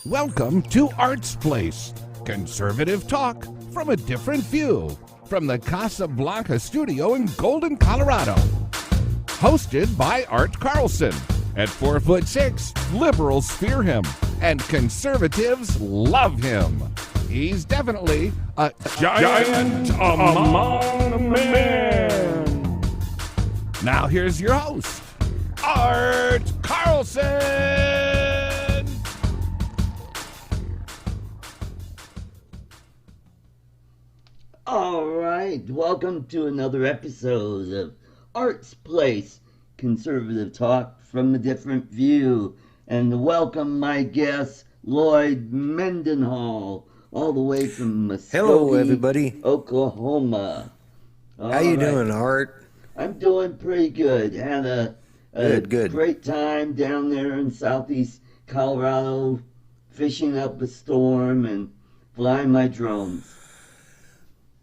Welcome to Art's Place, conservative talk from a different view, from the Casablanca studio in Golden, Colorado. Hosted by Art Carlson. At 4'6", liberals fear him, and conservatives love him. He's definitely a giant among men. Now here's your host, Art Carlson. All right, welcome to another episode of Art's Place, conservative talk from a different view. And welcome my guest, Lloyd Mendenhall, all the way from Muskogee, Hello, everybody. Oklahoma. How you doing, Art? I'm doing pretty good. Had a Good. great time down there in southeast Colorado, fishing up a storm and flying my drones.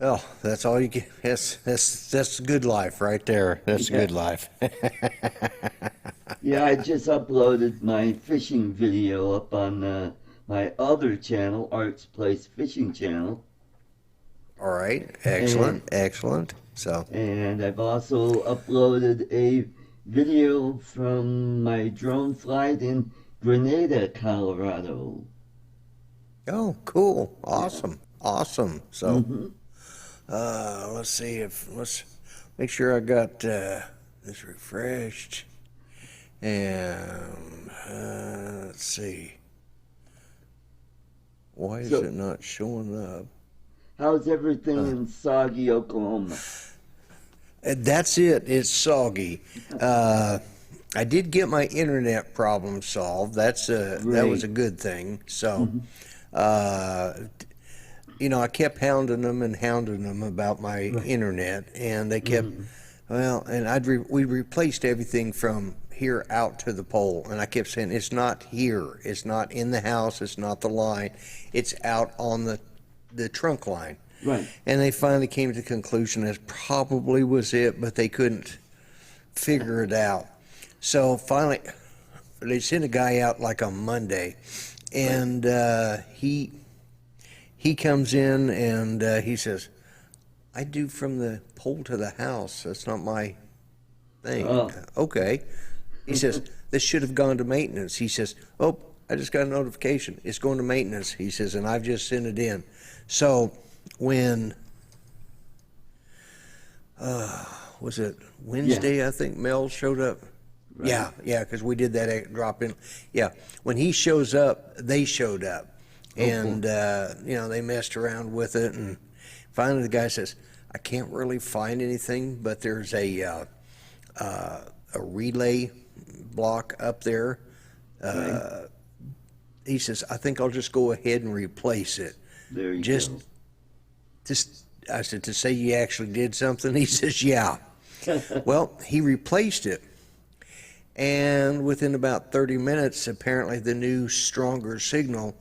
Oh, that's all you get. That's good life right there. That's a good life. Yeah, I just uploaded my fishing video up on my other channel, Art's Place Fishing Channel. All right, excellent. So, And I've also uploaded a video from my drone flight in Grenada, Colorado. oh, cool, awesome. So, let's make sure I got this refreshed, and let's see. Why is it not showing up? How's everything in soggy Oklahoma? That's it. It's soggy. I did get my internet problem solved. That was a good thing. So, I kept hounding them about my internet, and they kept, we replaced everything from here out to the pole, and I kept saying, it's not here, it's not in the house, it's not the line, it's out on the trunk line. Right. And they finally came to the conclusion that probably was it, but they couldn't figure it out. So finally, they sent a guy out like on Monday, and he comes in and he says, I do from the pole to the house. That's not my thing. Oh. Okay. He says, this should have gone to maintenance. He says, oh, I just got a notification. It's going to maintenance. He says, and I've just sent it in. So when, was it Wednesday, I think Mel showed up? Right. Yeah, because we did that drop in. Yeah, when he shows up, they showed up. And, they messed around with it. And finally the guy says, I can't really find anything, but there's a relay block up there. He says, I think I'll just go ahead and replace it. There you go. I said, to say you actually did something? He says, yeah. Well, he replaced it. And within about 30 minutes, apparently the new, stronger signal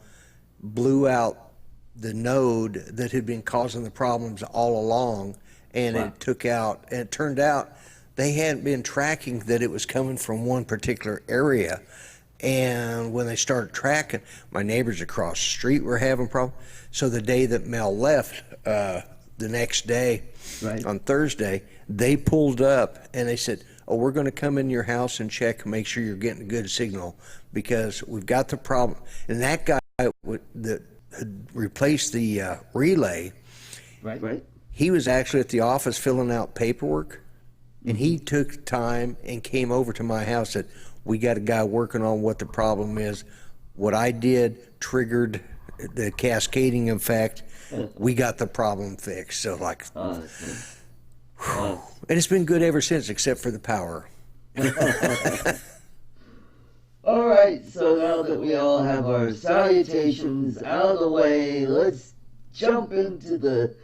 blew out the node that had been causing the problems all along, and It took out, and it turned out they hadn't been tracking that it was coming from one particular area. And when they started tracking, my neighbors across the street were having problems. So the day that Mel left, the next day, on Thursday, they pulled up and they said, oh, we're going to come in your house and check and make sure you're getting a good signal, because we've got the problem. And that guy that had replaced the relay, Right. he was actually at the office filling out paperwork, and he took time and came over to my house and said, we got a guy working on what the problem is. What I did triggered the cascading effect. We got the problem fixed. So and it's been good ever since, except for the power. All right, so now that we all have our salutations out of the way, let's jump into the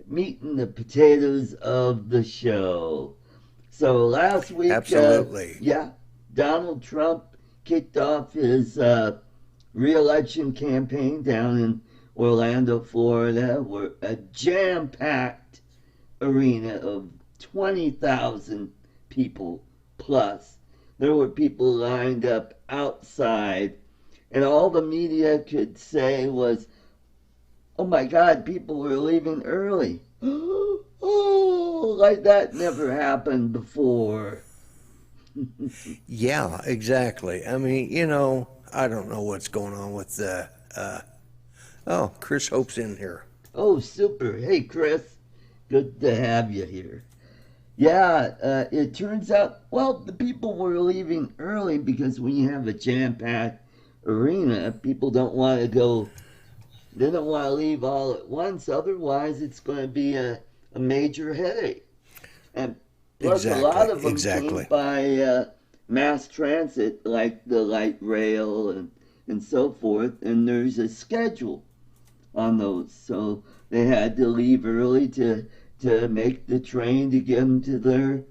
meat and the potatoes of the show. So last week, Absolutely. Donald Trump kicked off his re-election campaign down in Orlando, Florida, where a jam-packed arena of 20,000 people plus. There were people lined up outside and all the media could say was, "Oh my God, people were leaving early." Oh, like that never happened before. Yeah, exactly. I mean, I don't know what's going on with the. Oh, Chris Hope's in here. Oh, super. Hey, Chris. Good to have you here. Yeah, it turns out, well, the people were leaving early because when you have a jam-packed arena, people don't want to go, they don't want to leave all at once. Otherwise, it's going to be a major headache. And plus, a lot Exactly, of them came exactly. by mass transit, like the light rail and so forth, and there's a schedule on those. So they had to leave early to make the train to get them to their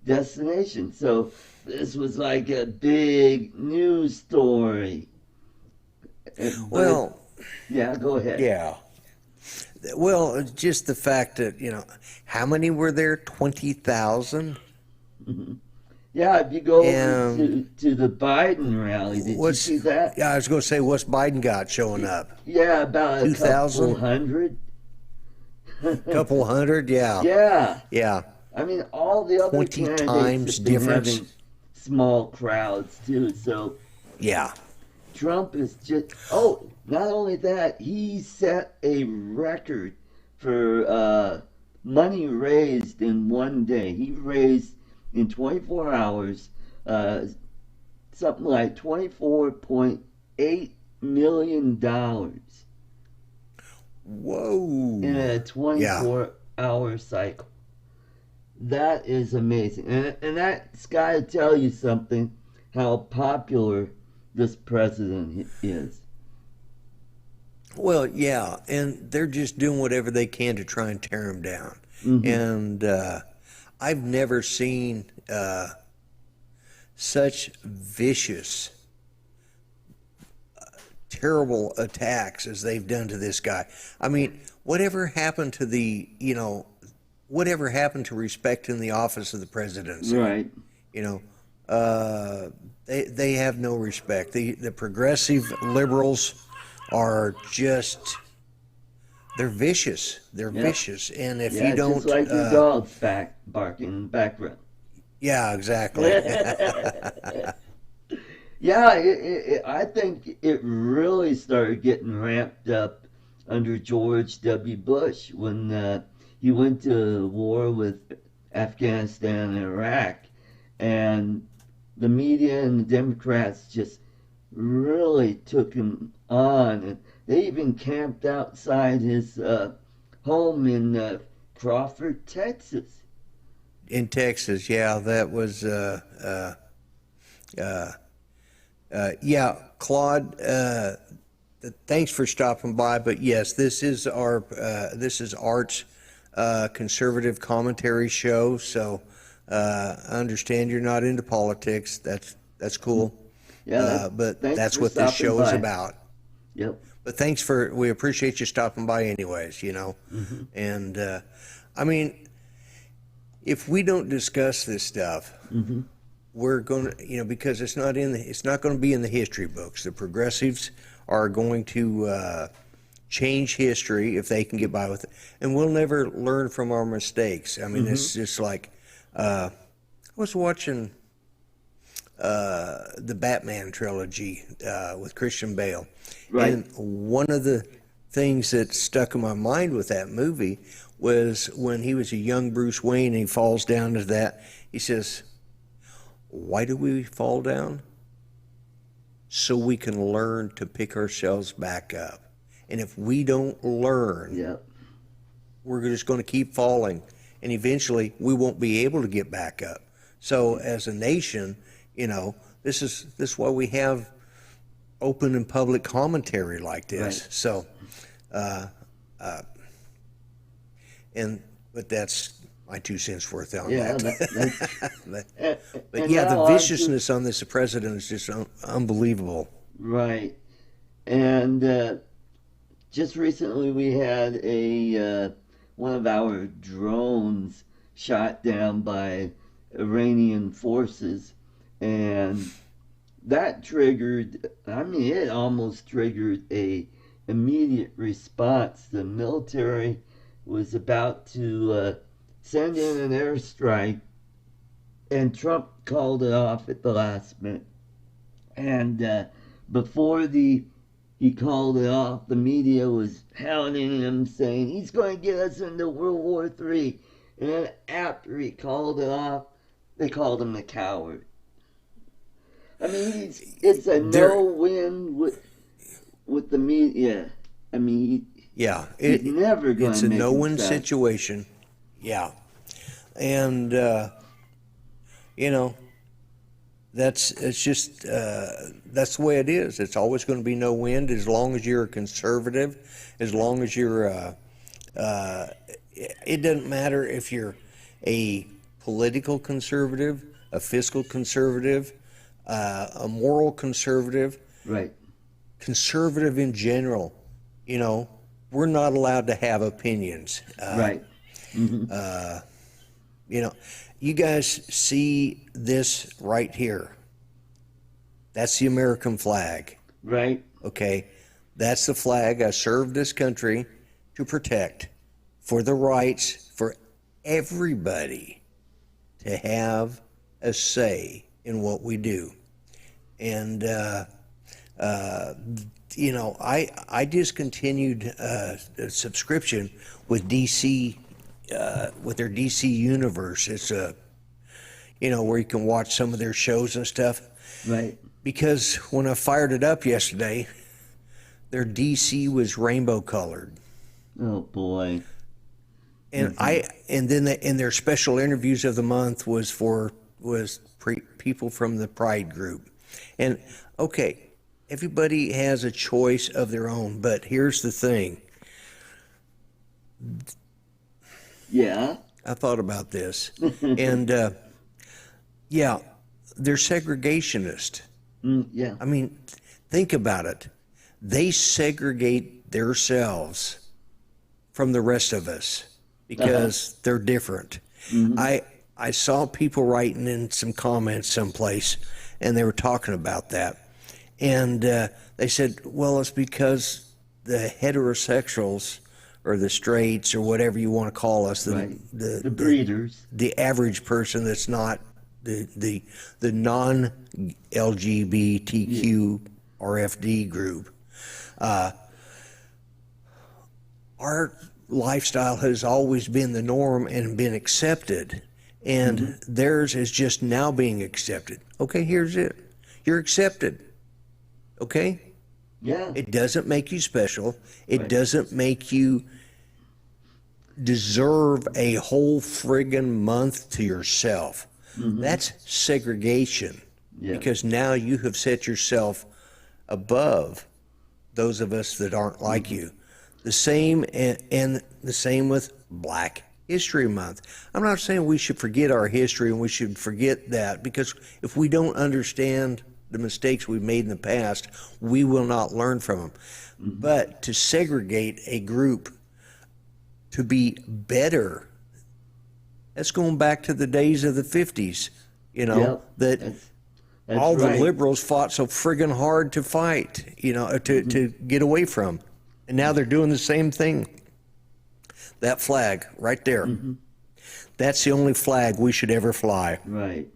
destination. So this was like a big news story. Well, Yeah, go ahead. yeah. Well, just the fact that, how many were there? 20,000? Yeah, if you go over And to the Biden rally, did you what's, see that? yeah, I was going to say, what's Biden got showing up? Yeah, about a couple 2,000? hundred. Couple hundred? Yeah. Yeah. Yeah. I mean, all the other 20 candidates times have been difference? having small crowds too. So Yeah. Trump is just, oh, not only that, he set a record for money raised in one day. He raised in 24 hours something like $24.8 million Whoa. in a Yeah. 24-hour cycle. That is amazing. And that's got to tell you something, how popular this president is. Well, yeah, and they're just doing whatever they can to try and tear him down. And I've never seen such vicious, terrible attacks as they've done to this guy. I mean, whatever happened to whatever happened to respect in the office of the presidency? Right. They have no respect. The progressive liberals are just, they're vicious. They're Yep. vicious. And if Yeah, you don't, just like your dog's barking in the background. yeah, exactly. Yeah, I think it really started getting ramped up under George W. Bush when he went to war with Afghanistan and Iraq, and the media and the Democrats just really took him on, and they even camped outside his home in Crawford, Texas. In Texas, yeah, that was, yeah, Claude, thanks for stopping by. But yes, this is Art's conservative commentary show. So I understand you're not into politics. That's cool. Yeah, But thanks that's for what this stopping show is by. about. Yep. But we appreciate you stopping by anyways, And I mean, if we don't discuss this stuff, we're going to, because it's not going to be in the history books. The progressives are going to change history if they can get by with it, and we'll never learn from our mistakes. I mean, it's just like I was watching the Batman trilogy with Christian Bale, Right. and one of the things that stuck in my mind with that movie was when he was a young Bruce Wayne and he falls down to that. He says, "Why do we fall down? So we can learn to pick ourselves back up. And if we don't learn, Yep. we're just going to keep falling, and eventually we won't be able to get back up." So as a nation, this is why we have open and public commentary like this. Right. So, but that's my 2 cents worth on Yeah, that. But and yeah, the now on to- viciousness on this president is just unbelievable. Right. And just recently we had one of our drones shot down by Iranian forces, and that triggered, I mean, it almost triggered a immediate response. The military was about to send in an airstrike, and Trump called it off at the last minute. And before he called it off, the media was hounding him, saying he's going to get us into World War III. And then after he called it off, they called him a coward. I mean, it's a no-win with the media. I mean, he's never going to make it's a no-win himself. situation. Yeah, and that's the way it is. It's always going to be no win as long as you're a conservative, as long as you're it doesn't matter if you're a political conservative, a fiscal conservative, a moral conservative, Right. conservative in general. We're not allowed to have opinions. Right. You guys see this right here. That's the American flag. Right. Okay, that's the flag I served this country to protect, for the rights for everybody to have a say in what we do. And I discontinued a subscription with DC, with their DC Universe. It's where you can watch some of their shows and stuff. Right. Because when I fired it up yesterday, their DC was rainbow colored. Oh boy. And then their special interviews of the month was people from the Pride group. And okay, everybody has a choice of their own, but here's the thing. Yeah. I thought about this, and they're segregationist. Yeah. I mean, think about it. They segregate themselves from the rest of us because they're different. I saw people writing in some comments someplace, and they were talking about that. And they said, well, it's because the heterosexuals or the straights or whatever you want to call us, the breeders, the average person that's not the non-LGBTQ RFD group. Our lifestyle has always been the norm and been accepted, and theirs is just now being accepted. Okay, here's it. You're accepted. Okay? Yeah. It doesn't make you special. It doesn't make you deserve a whole friggin' month to yourself. That's segregation. Yeah. Because now you have set yourself above those of us that aren't like you. The same and the same with Black History Month. I'm not saying we should forget our history and we should forget that, because if we don't understand the mistakes we've made in the past, we will not learn from them. But to segregate a group to be better, that's going back to the days of the 50s, that all the liberals fought so friggin' hard to fight, to get away from. And now they're doing the same thing. That flag right there, that's the only flag we should ever fly. Right.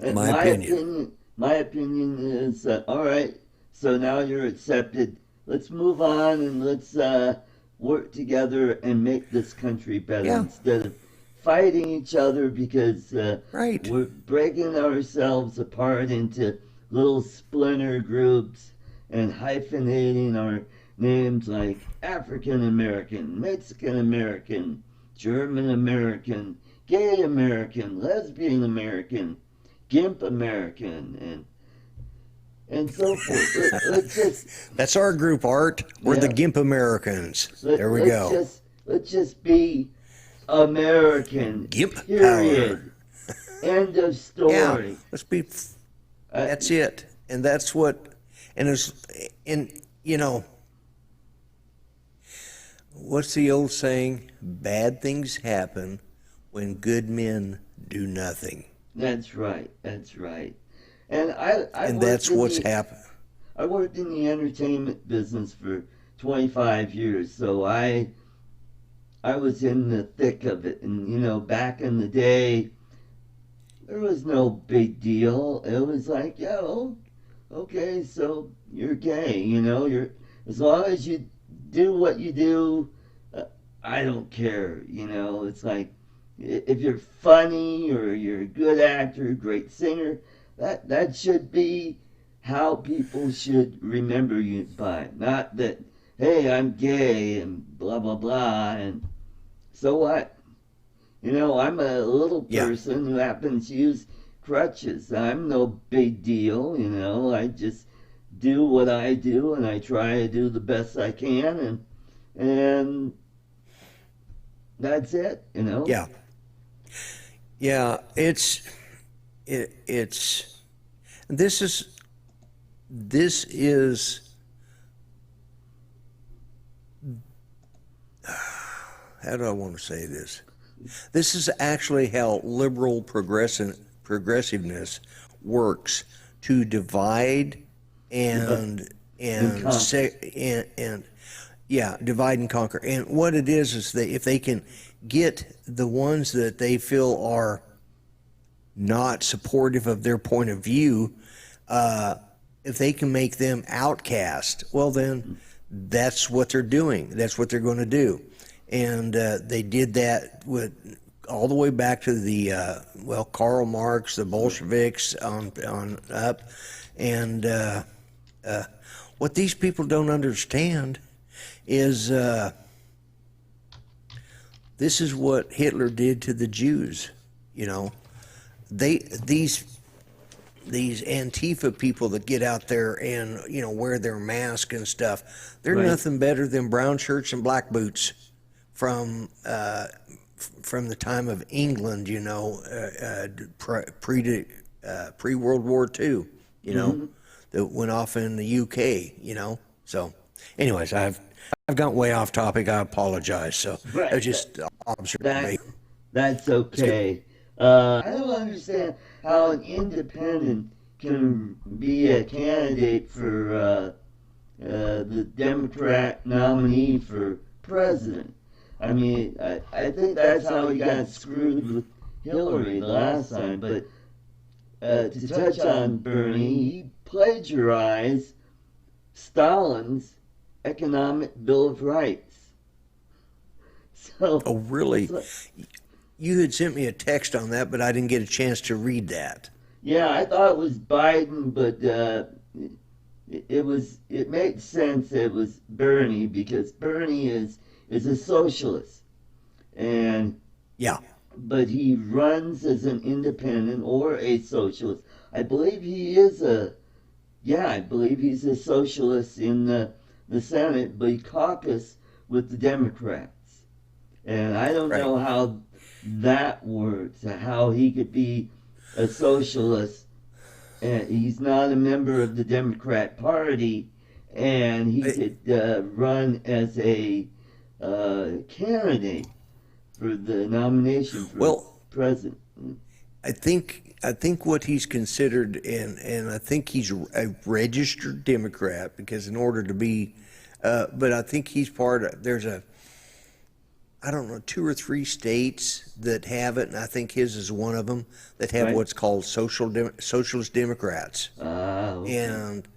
My opinion. My opinion is, all right, so now you're accepted. Let's move on and let's work together and make this country better instead of fighting each other, because we're breaking ourselves apart into little splinter groups and hyphenating our names like African American, Mexican American, German American, Gay American, Lesbian American, Gimp American, and so forth. Let's just, that's our group, Art. We're the Gimp Americans. There we go. Let's just be American. Gimp period. power. End of story. Yeah, let's be. That's it, and that's what. What's the old saying? Bad things happen when good men do nothing. That's right. That's right. And I And worked that's in what's the happened. I worked in the entertainment business for 25 years, so I was in the thick of it. And back in the day, there was no big deal. It was like, yo, okay, so you're gay, you're as long as you do what you do, uh, I don't care, It's like if you're funny or you're a good actor, great singer, that should be how people should remember you by. Not that, hey, I'm gay and blah blah blah, and so what? I'm a little Yeah. person who happens to use crutches. I'm no big deal, I just do what I do and I try to do the best I can, and that's it. Yeah. Yeah. It's this is this is how do I want to say this? This is actually how liberal progressiveness works to divide and And and yeah, divide and conquer. And what it is that if they can get the ones that they feel are not supportive of their point of view, if they can make them outcast, well, then that's what they're doing. That's what they're going to do. And they did that with all the way back to the Karl Marx, the Bolsheviks on up, and what these people don't understand is this is what Hitler did to the Jews. These Antifa people that get out there and wear their mask and stuff, they're Right. nothing better than brown shirts and black boots from the time of England, pre World War II, that went off in the UK, So, anyways, I've gone way off topic. I apologize. So, Right. it's just observation. That's okay. I don't understand how an independent can be a candidate for the Democrat nominee for president. I mean, I think that's how he got screwed with Hillary the last time. But to touch on Bernie, he plagiarized Stalin's Economic Bill of Rights. So, Oh, really? so- You had sent me a text on that, but I didn't get a chance to read that. yeah, I thought it was Biden, but it made sense it was Bernie because Bernie is a socialist, and Yeah. but he runs as an independent or a socialist. I believe he's a socialist in the Senate, but he caucused with the Democrats, and I don't Right. know how that works. How he could be a socialist and he's not a member of the Democrat Party, and he could run as a candidate for the nomination for Well, president. I think what he's considered, and I think he's a registered Democrat because in order to be, but I think he's part of. There's I don't know, 2 or 3 states that have it, and I think his is one of them that have Right. what's called socialist Democrats, Okay. and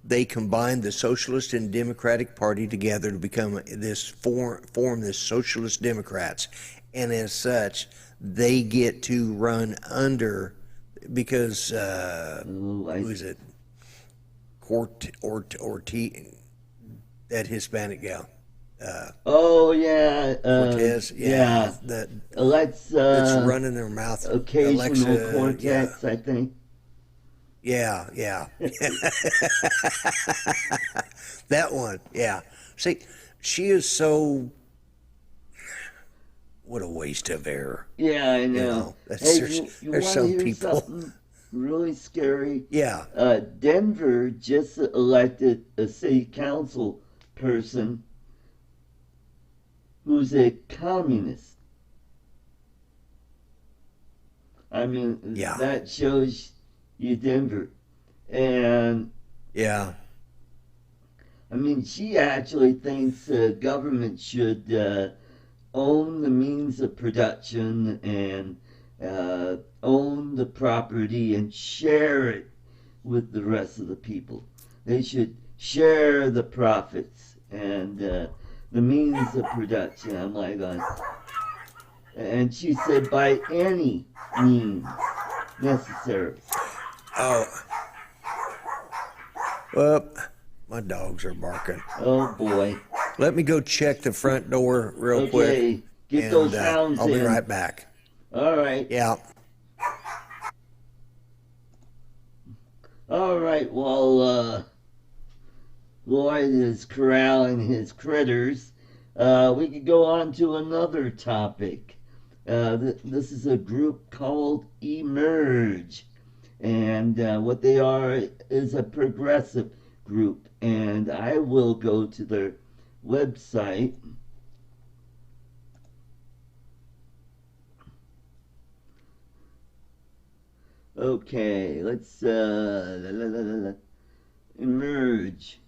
they combine the Socialist and Democratic Party together to become this form this Socialist Democrats, and as such, they get to run under because Ooh, who is it? Ortiz, that Hispanic gal. Oh yeah, Cortez, yeah. that Let's that's running their mouth. occasional Alexa, cortex, I think. yeah. That one, yeah. See, she is so. What a waste of air. Yeah, I know. That's- Hey, there's you want to some hear people. something really scary? Yeah. Denver just elected a city council person who's a communist. I mean, Yeah. that shows Denver. And Yeah. I mean, she actually thinks government should own the means of production and own the property and share it with the rest of the people. They should share the profits and the means of production. I'm like, and she said, by any means necessary. Oh. Well, my dogs are barking. Oh boy. Let me go check the front door real quick. Okay, get those sounds I'll be in. right back. All right. Yeah. All right. Well, Lloyd is corralling his critters. We could go on to another topic. This is a group called Emerge. And what they are is a progressive group. And I will go to their website. Okay, let's Emerge.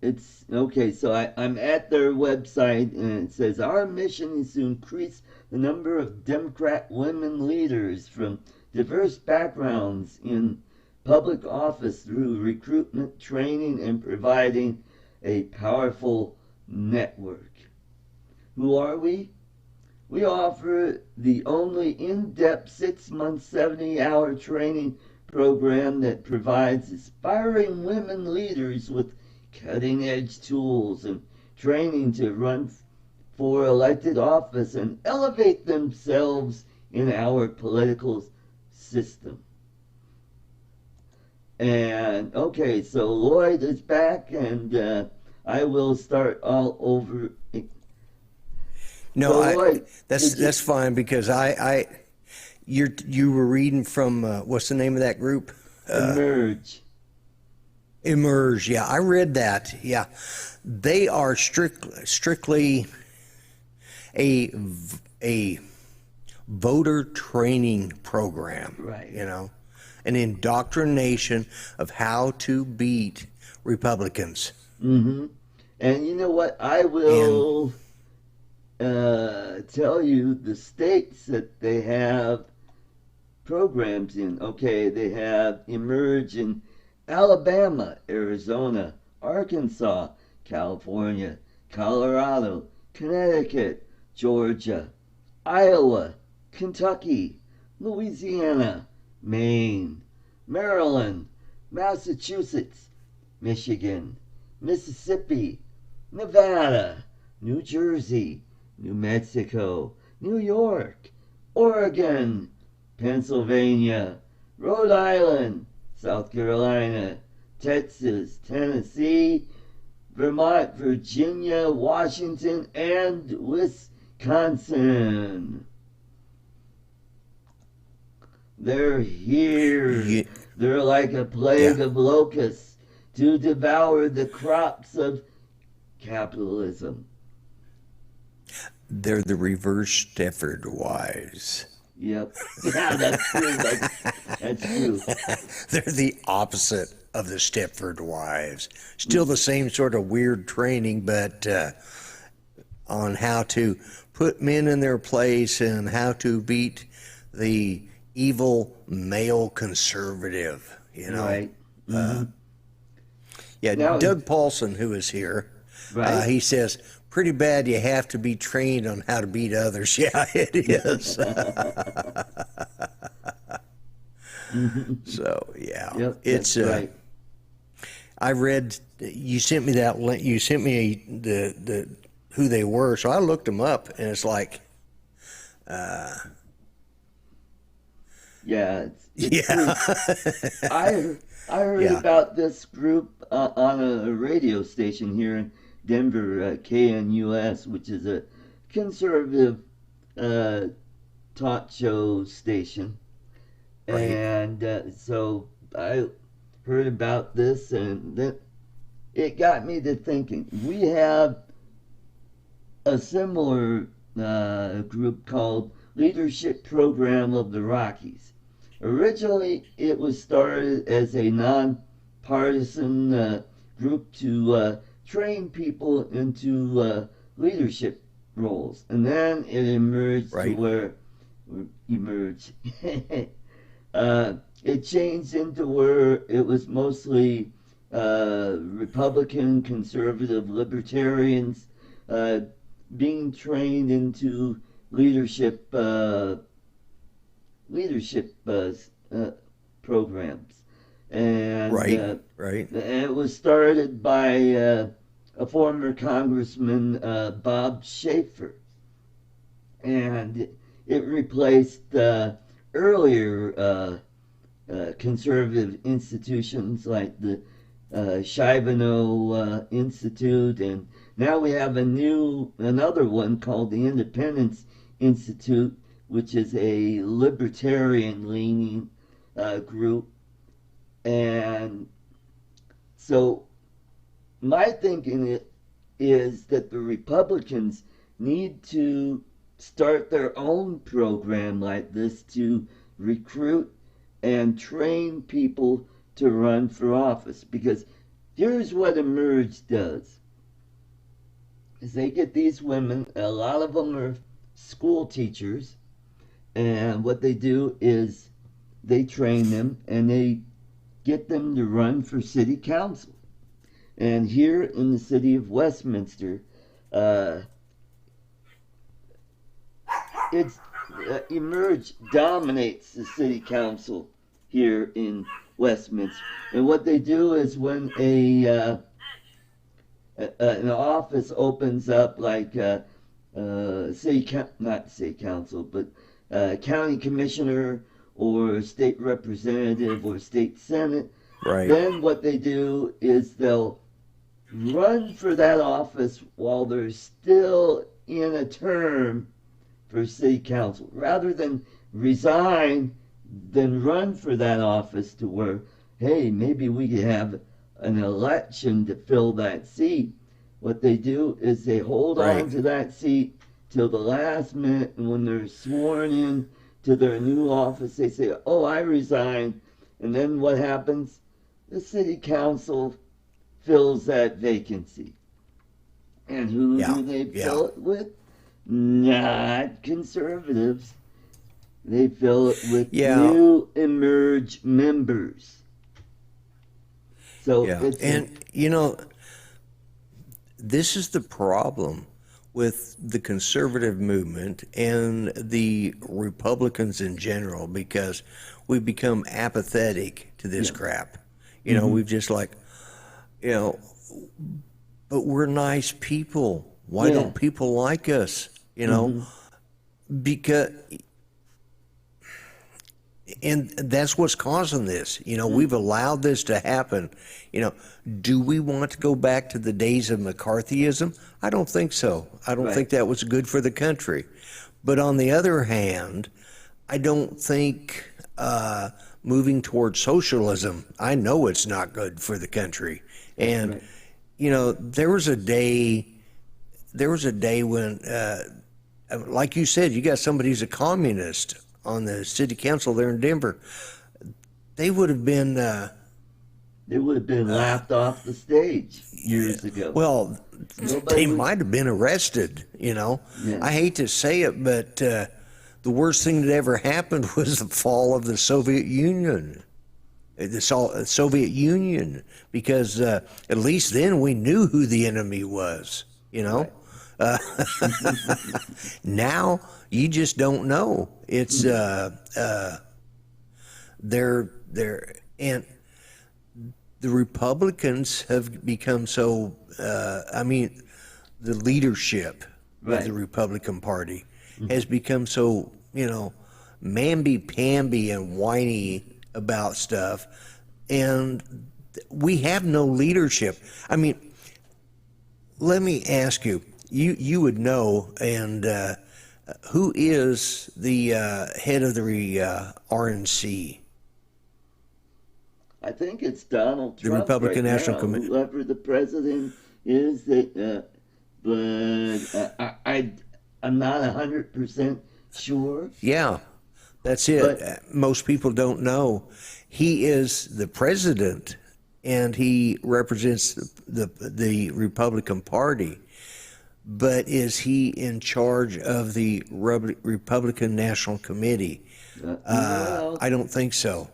It's okay, so I'm at their website and it says our mission is to increase the number of Democrat women leaders from diverse backgrounds in public office through recruitment, training, and providing a powerful network. Who are we? We offer the only in-depth 6-month, 70-hour training program that provides aspiring women leaders with cutting-edge tools and training to run for elected office and elevate themselves in our political system. And okay, so Lloyd is back, and I will start all over. No, So, Lloyd, that's fine because you were reading from what's the name of that group? Emerge. Emerge. Yeah, I read that. Yeah, they are strictly a voter training program. Right. You know, an indoctrination of how to beat Republicans. Mm-hmm. And you know what? I will tell you the states that they have programs in. Okay, they have Emerge in Alabama, Arizona, Arkansas, California, Colorado, Connecticut, Georgia, Iowa, Kentucky, Louisiana, Maine, Maryland, Massachusetts, Michigan, Mississippi, Nevada, New Jersey, New Mexico, New York, Oregon, Pennsylvania, Rhode Island, South Carolina, Texas, Tennessee, Vermont, Virginia, Washington, and Wisconsin. They're here. Yeah. They're like a plague of locusts to devour the crops of capitalism. They're the reverse Stepford wives. Yep. Yeah, that's true. That's true. They're the opposite of the Stepford wives. Still the same sort of weird training, but on how to put men in their place and how to beat the evil male conservative, you know. Right. Mm-hmm. Yeah, Now, Doug Paulson, who is here, Right. he says, pretty bad you have to be trained on how to beat others. Yeah, it is. So, yeah. Yep, it's that's right. I read, you sent me that link, you sent me the who they were, so I looked them up, and it's like, Yeah. yeah. I heard Yeah. about this group on a radio station here in Denver, KNUS, which is a conservative talk show station. Right. And so I heard about this, and then it got me to thinking. We have a similar group called leadership program of the Rockies. Originally, it was started as a nonpartisan group to train people into leadership roles, and then it emerged to where emerged. It changed into where it was mostly Republican, conservative, libertarians being trained into leadership programs, and it was started by a former congressman, Bob Schaefer, and it replaced earlier conservative institutions like the Chivano Institute, and now we have another one called the Independence Institute, which is a libertarian-leaning group. And so my thinking is that the Republicans need to start their own program like this to recruit and train people to run for office. Because here's what Emerge does. Is they get these women, a lot of them are school teachers, and what they do is they train them and they get them to run for city council. And here in the city of Westminster, Emerge dominates the city council here in Westminster. And what they do is when an office opens up, like not city council, but county commissioner or state representative or state senate, then what they do is they'll run for that office while they're still in a term for city council, rather than resign, then run for that office to where, hey, maybe we could have an election to fill that seat. What they do is they hold on to that seat till the last minute, and when they're sworn in to their new office, they say, oh, I resign. And then what happens? The city council fills that vacancy. And who do they fill it with? Not conservatives. They fill it with new Emerge members. So this is the problem with the conservative movement and the Republicans in general, because we've become apathetic to this crap. You know, we've just like, but we're nice people. Why don't people like us? You know, because, and that's what's causing this. You know, we've allowed this to happen. You know, do we want to go back to the days of McCarthyism? I don't think so. I don't think that was good for the country. But on the other hand, I don't think moving towards socialism, I know it's not good for the country. And, you know, there was a day when, like you said, you got somebody who's a communist on the city council there in Denver. They would have been laughed off the stage years ago. Well, they might have been arrested, you know. I hate to say it, but the worst thing that ever happened was the fall of the Soviet Union. Soviet Union, because at least then we knew who the enemy was, you know. Now you just don't know. It's they're and the Republicans have become so. I mean, the leadership of the Republican Party has become so, you know, mamby-pamby and whiny about stuff, and we have no leadership. I mean, let me ask you. You would know, and who is the head of the RNC? I think it's Donald Trump. The Republican National Committee. Whoever the president is, but I'm not 100% Sure. Yeah, that's it. But Most people don't know. He is the president, and he represents the Republican Party. But is he in charge of the Republican National Committee? well, I don't think so.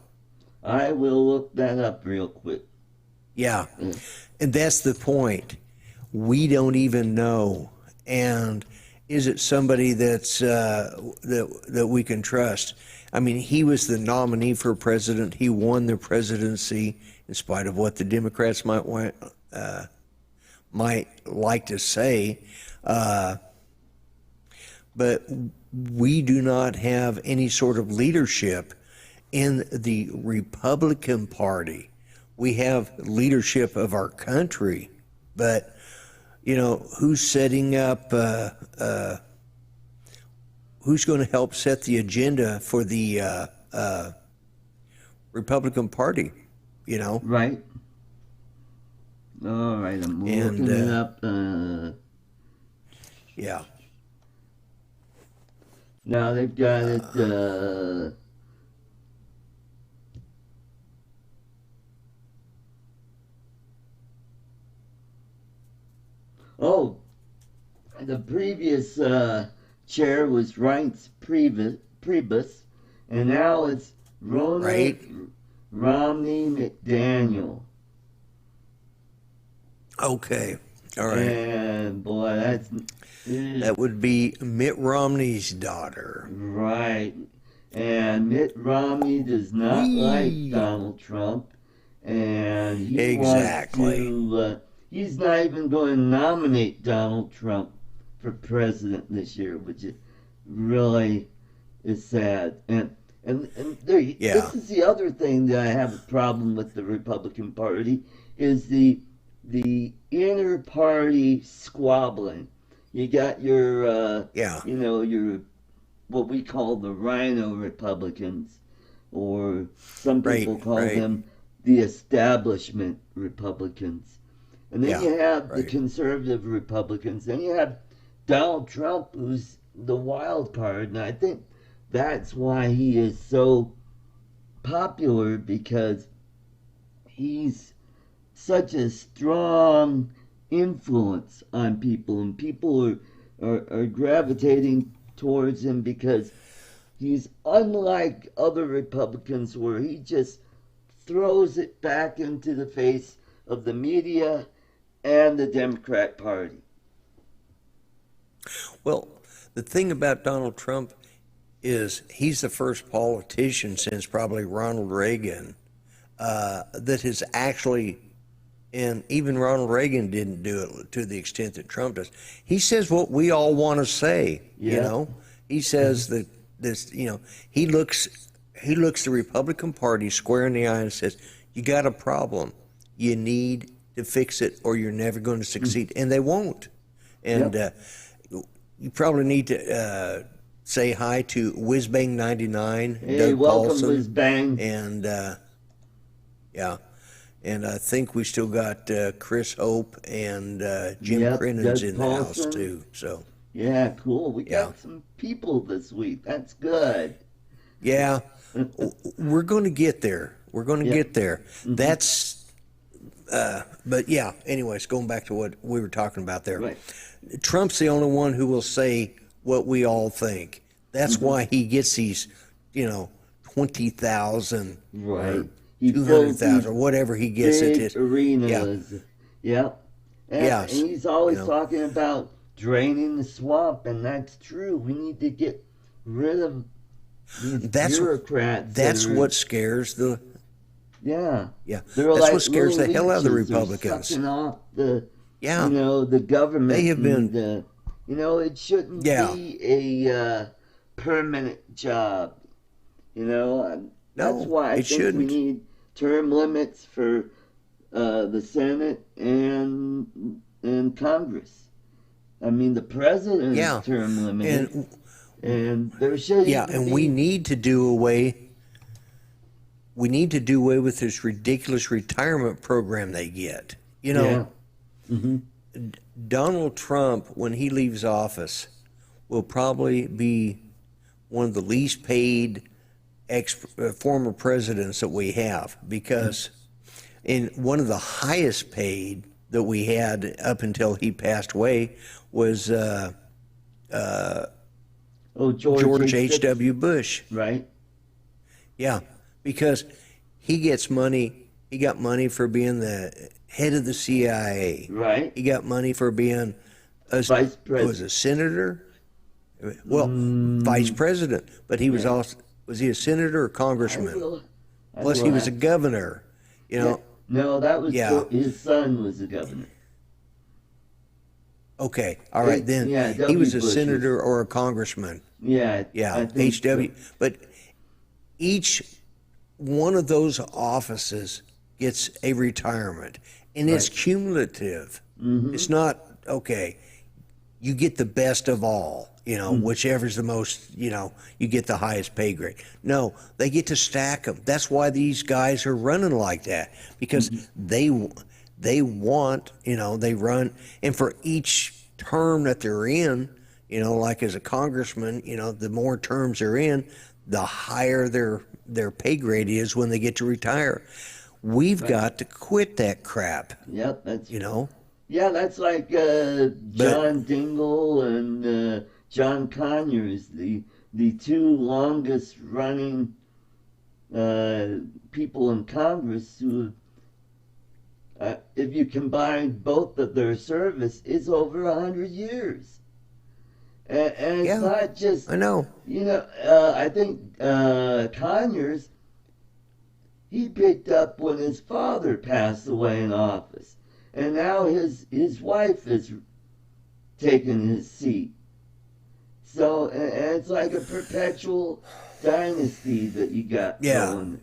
I will look that up real quick. Yeah, and that's the point. We don't even know. And is it somebody that's that we can trust? I mean, he was the nominee for president. He won the presidency in spite of what the Democrats might like to say. But we do not have any sort of leadership in the Republican Party. We have leadership of our country, but who's setting up? Who's going to help set the agenda for the Republican Party? Right. All right, I'm looking it up. Yeah. Now they've got it. Oh, the previous chair was Reince Priebus, and now it's Ronna Romney McDaniel. Okay. All right. And boy, that would be Mitt Romney's daughter. Right. And Mitt Romney does not like Donald Trump, and he wants to. He's not even going to nominate Donald Trump for president this year, which really is sad. And there, this is the other thing that I have a problem with the Republican Party is the inner party squabbling. You got your your what we call the Rhino Republicans, or some people call them the establishment Republicans. And then you have the conservative Republicans. Then you have Donald Trump, who's the wild card. And I think that's why he is so popular, because he's such a strong influence on people. And people are gravitating towards him because he's unlike other Republicans, where he just throws it back into the face of the media and the Democrat Party. Well, the thing about Donald Trump is he's the first politician since probably Ronald Reagan that has actually, and even Ronald Reagan didn't do it to the extent that Trump does. He says what we all want to say. He says that this, he looks the Republican Party square in the eye and says, "You got a problem. You need to fix it, or you're never going to succeed." And they won't. And you probably need to say hi to Whizbang99, hey, Doug welcome, Paulson. Whizbang. And and I think we still got Chris Hope and Jim Crennan's in the house too. So yeah, cool. We got some people this week. That's good. Yeah, we're going to get there. We're going to get there. That's. But yeah, anyways, going back to what we were talking about there. Right. Trump's the only one who will say what we all think. That's why he gets these, 20,000 or 200,000 or whatever he gets at his arenas. And he's always talking about draining the swamp, and that's true. We need to get rid of these bureaucrats. That's what scares the. Yeah. That's like what scares the hell out of the Republicans. Sucking off the, the government. They have been. It shouldn't be a permanent job. That's why I think we need term limits for the Senate and Congress. I mean, the president's term limited, and there should and we need to do away. We need to do away with this ridiculous retirement program they get. Donald Trump, when he leaves office, will probably be one of the least paid former presidents that we have, because in one of the highest paid that we had up until he passed away was George H.W. Bush. Right. Yeah, because he gets money. He got money for being the head of the CIA. Right. He got money for being Vice president. Was a senator. Well, vice president, but he was also, was he a senator or congressman? Plus, he was a governor. You know. No, that was his son was the governor. Okay, all right, then he was a senator or a congressman. Yeah, H.W. So. But each one of those offices gets a retirement, and it's cumulative. Mm-hmm. It's not, okay, you get the best of all, you know, whichever's the most, you know, you get the highest pay grade. No, they get to stack them. That's why these guys are running like that, because they want, you know, they run, and for each term that they're in, you know, like as a congressman, you know, the more terms they're in, the higher their pay grade is when they get to retire. We've got to quit that crap. Yep, that's, you know. Yeah, that's like John Dingell and John Conyers, the two longest running people in Congress who, if you combine both of their service, is over 100 years. And it's not just, I know. You know, I think Conyers, he picked up when his father passed away in office. And now his wife is taking his seat. So, and it's like a perpetual dynasty that you got going.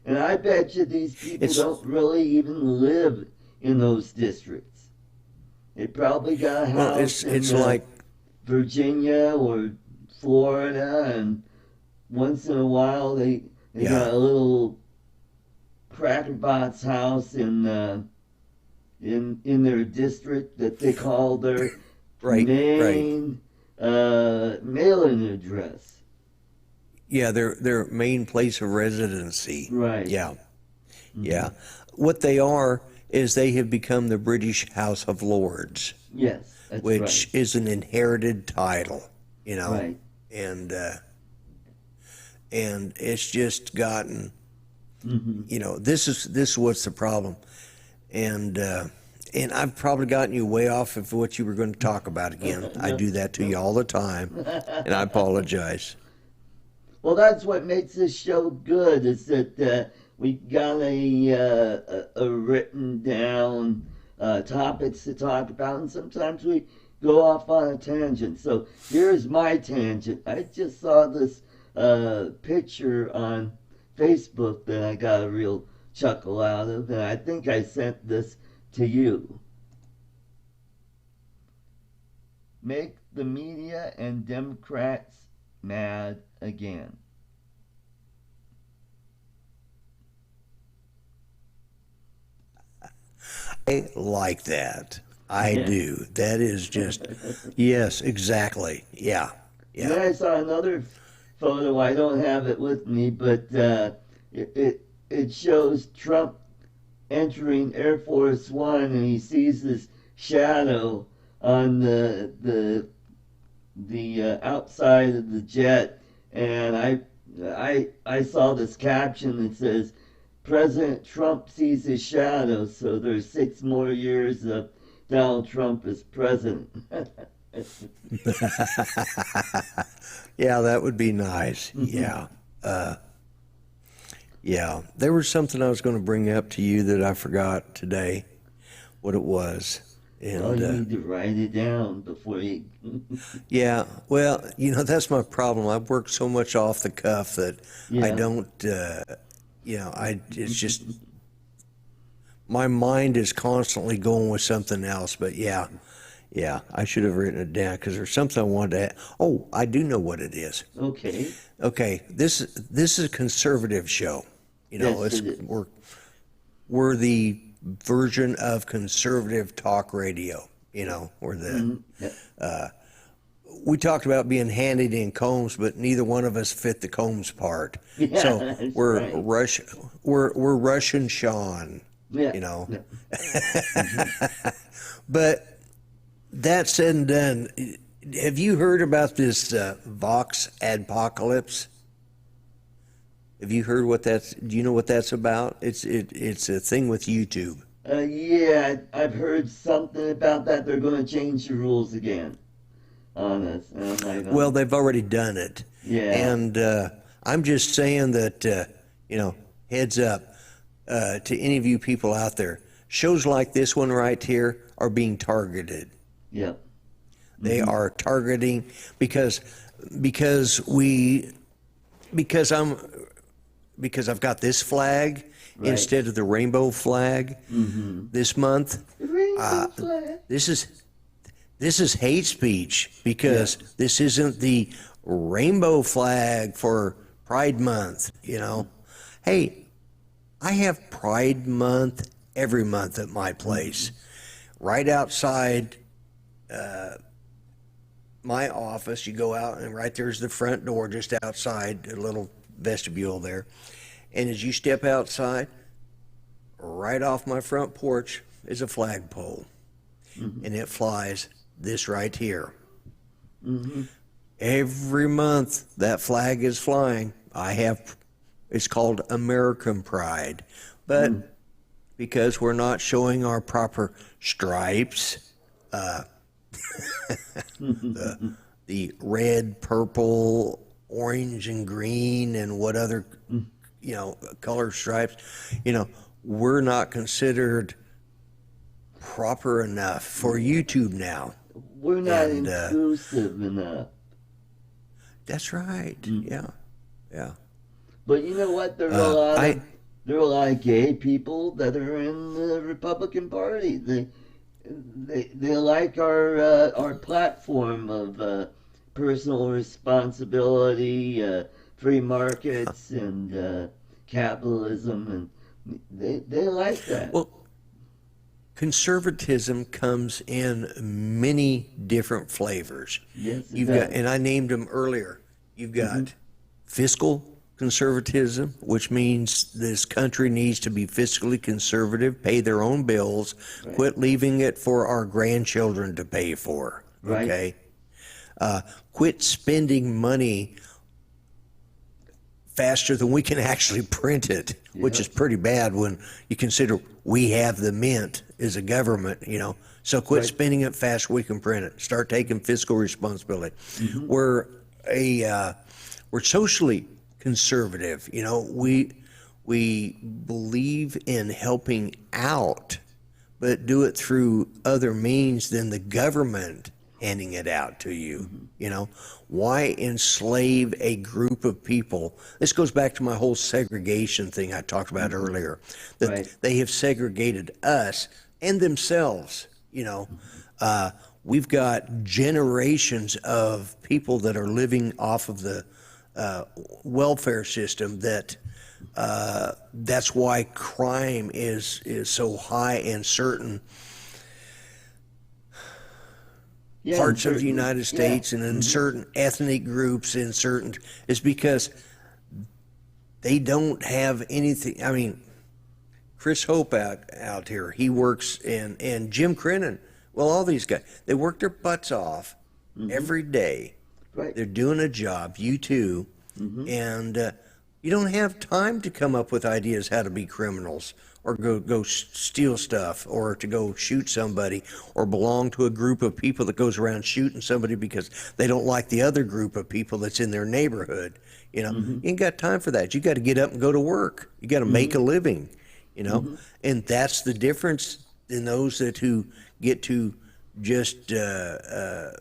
And I bet you these people don't really even live in those districts. They probably got a house in like Virginia or Florida, and once in a while they got a little crackerbots house in their district that they call their main mailing address. Yeah, their main place of residency. Right. Yeah. Yeah. What they are is they have become the British House of Lords. Yes, that's which is an inherited title, you know. Right. And it's just gotten, you know, this is what's the problem. And I've probably gotten you way off of what you were going to talk about again. I do that to you all the time, and I apologize. Well, that's what makes this show good, is that we got a written down topics to talk about, and sometimes we go off on a tangent. So here's my tangent. I just saw this picture on Facebook that I got a real chuckle out of, and I think I sent this to you. Make the media and Democrats mad again. I like that. I do. That is just, yes, exactly. Yeah. Yeah. Then I saw another photo. I don't have it with me, but it shows Trump entering Air Force One, and he sees this shadow on the outside of the jet, and I saw this caption that says, President Trump sees his shadow, so there's 6 more years of Donald Trump as president. Yeah, that would be nice. Yeah. Yeah. There was something I was going to bring up to you that I forgot today, what it was. And, well, you need to write it down before you... Yeah, well, you know, that's my problem. I've worked so much off the cuff that I don't, you know, it's just, my mind is constantly going with something else. But yeah, I should have written it down because there's something I wanted to, oh, I do know what it is. Okay. Okay, this is a conservative show. You know, yes, we're the version of conservative talk radio. You know, we're the we talked about being handed in combs, but neither one of us fit the combs part. Yeah, So that's we're right. we're Russian Sean, Yeah. you know. Yeah. But that said and done, have you heard about this Vox Adpocalypse? Have you heard what that's? Do you know what that's about? It's a thing with YouTube. Yeah, I've heard something about that. They're going to change the rules again on us. And I'm like, Well, they've already done it, yeah, and I'm just saying that heads up to any of you people out there. Shows like this one right here are being targeted. yep, They are targeting because we because I'm because I've got this flag right. instead of the rainbow flag this month. The rainbow flag. This is hate speech because this isn't the rainbow flag for Pride Month, you know. Hey, I have Pride Month every month at my place. Right outside my office, you go out and right there's the front door just outside, a little vestibule there. And as you step outside, right off my front porch is a flagpole. And it flies this right here. Every month that flag is flying. It's called American Pride. But because we're not showing our proper stripes, the red, purple, orange, and green, and what other, color stripes, we're not considered proper enough for YouTube now. We're not And, inclusive enough. That's right. Yeah. But you know what? There are a lot of gay people that are in the Republican Party. They like our platform of personal responsibility, free markets, and capitalism, and they like that. Well, conservatism comes in many different flavors. Yes, it You've does. got, and I named them earlier. You've got fiscal conservatism, which means this country needs to be fiscally conservative, pay their own bills, quit leaving it for our grandchildren to pay for. Right. Okay, quit spending money faster than we can actually print it, which is pretty bad when you consider we have the mint as a government, So quit spending it fast, we can print it. Start taking fiscal responsibility. We're socially conservative. We believe in helping out, but do it through other means than the government handing it out to you. Why enslave a group of people? This goes back to my whole segregation thing I talked about earlier, that they have segregated us and themselves. We've got generations of people that are living off of the welfare system that's why crime is so high in certain parts of the United States and in certain ethnic groups it's because they don't have anything. I mean, Chris Hope out here, he works and Jim Crennan, all these guys, they work their butts off every day. Right. They're doing a job, you too, and you don't have time to come up with ideas how to be criminals or go steal stuff or to go shoot somebody or belong to a group of people that goes around shooting somebody because they don't like the other group of people that's in their neighborhood. You ain't got time for that. You got to get up and go to work. You got to make a living, and that's the difference in those who get to just, it's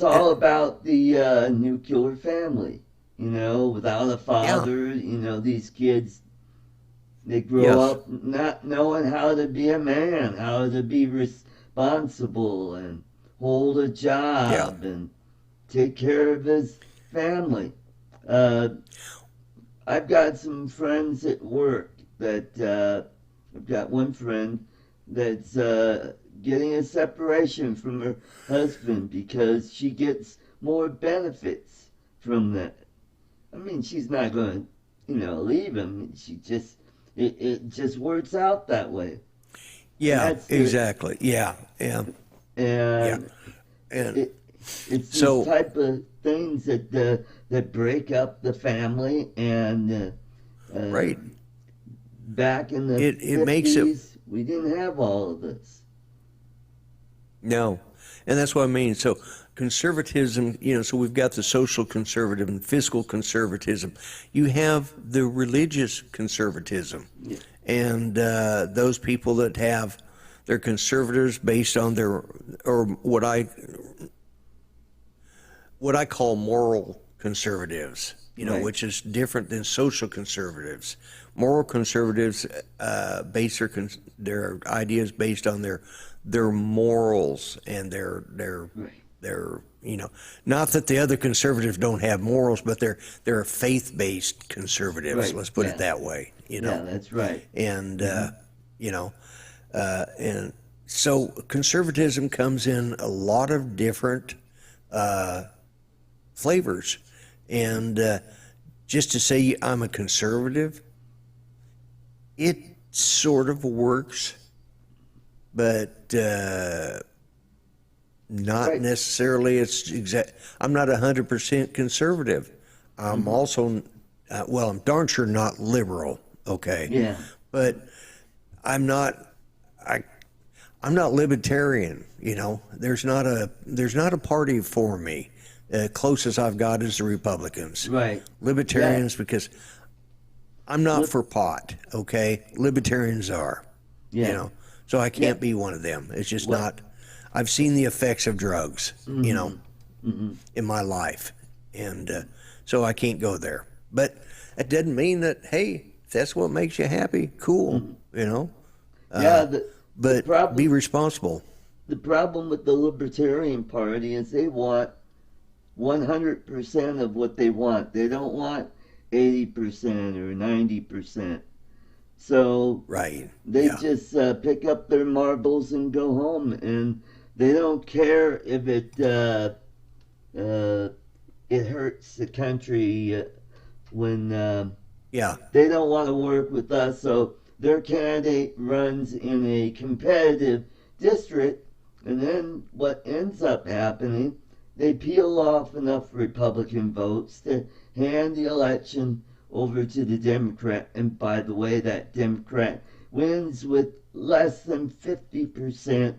all about the nuclear family, without a father, these kids, they grow up not knowing how to be a man, how to be responsible and hold a job and take care of his family. I've got some friends at work that, I've got one friend that's getting a separation from her husband because she gets more benefits from that. I mean, she's not going to, leave him. It just works out that way. Yeah, exactly. Yeah. And Yeah. it's these type of things that break up the family. And right. Back in the It 50s, makes it. we didn't have all of this. No, and that's what I mean. So conservatism, so we've got the social conservatism, fiscal conservatism. You have the religious conservatism, and those people that have their conservatives based on their, or what I call moral conservatives. Right. Which is different than social conservatives. Moral conservatives base their ideas based on their morals and their not that the other conservatives don't have morals, but they're faith-based conservatives. Right. Let's put it that way. Yeah, that's right. And and so conservatism comes in a lot of different flavors. And just to say I'm a conservative, it sort of works, but not necessarily. I'm not 100% conservative. I'm also, I'm darn sure not liberal. Okay. Yeah. But I'm not libertarian. There's not a party for me. Closest I've got is the Republicans. Right. Libertarians, because I'm not for pot, okay? Libertarians are. Yeah. So I can't be one of them. It's just not. I've seen the effects of drugs, in my life. And so I can't go there. But it doesn't mean that, hey, if that's what makes you happy, cool, but be responsible. The problem with the Libertarian Party is they want 100% of what they want. They don't want 80% or 90%. So they just pick up their marbles and go home, and they don't care if it hurts the country when they don't want to work with us. So their candidate runs in a competitive district, and then what ends up happening, they peel off enough Republican votes to hand the election over to the Democrat. And by the way, that Democrat wins with less than 50%